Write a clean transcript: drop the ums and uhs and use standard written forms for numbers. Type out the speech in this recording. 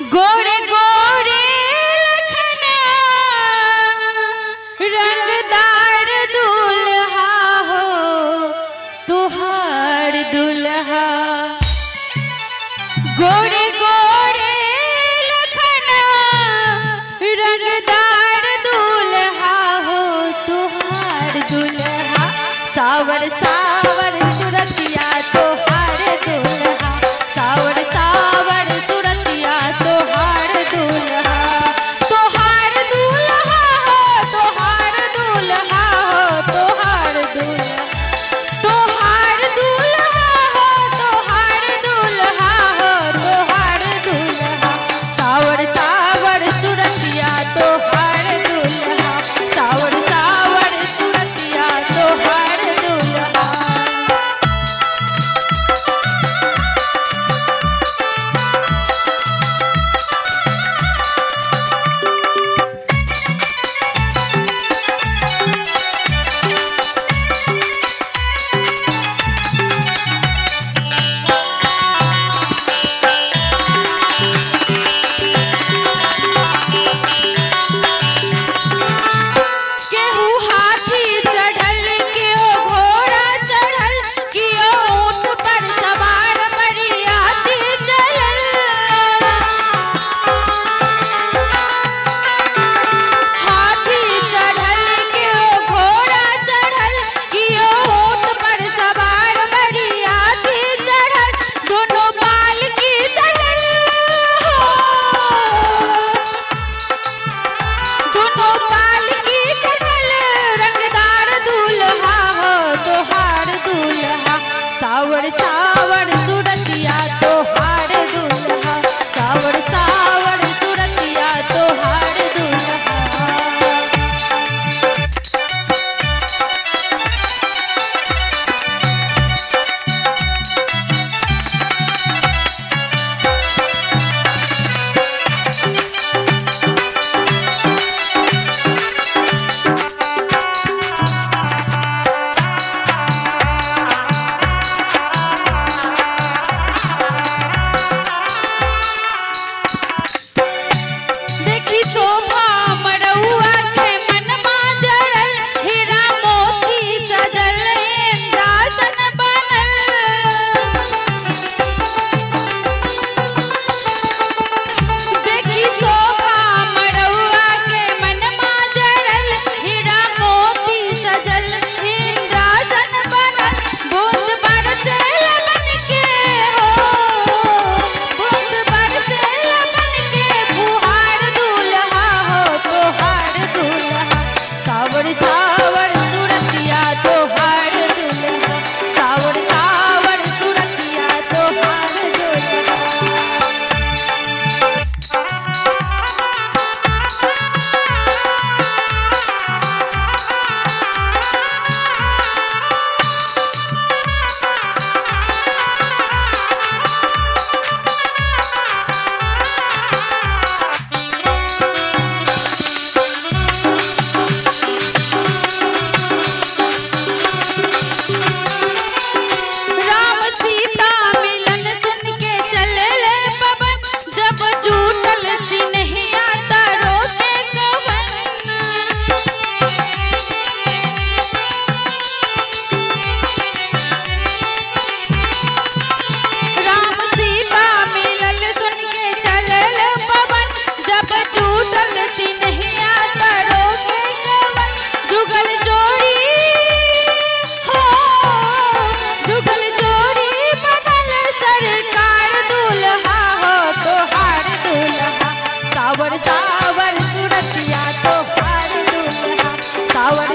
गोरे गोरे लखना रंगदार दुल्हा हो तुहार दुल्हा। गोरे गोरे लखना रंगदार दुल्हा हो तुहार दुल्हा। सावर सावर सुरतिया तोहार दुल्हा। सावर सावर सुरतिया तोहार दुल्हा। तोहार दुल्हा हो तोहार दुल्हा हो तोहार दुल्हा। तोहार दुल्हा हो तोहार दुल्हा हो तोहार दुल्हा। सावर सावर सुरतिया तोहार दुल्हा। सावर सावर सुरतिया तोहार दुल्हा। सावर सावर सुरतिया तोहार दुल्हा। सावर सावर सुरतिया तोहार दुल्हा। सावर सावर सुरतिया तोहार दुल्हा। सावर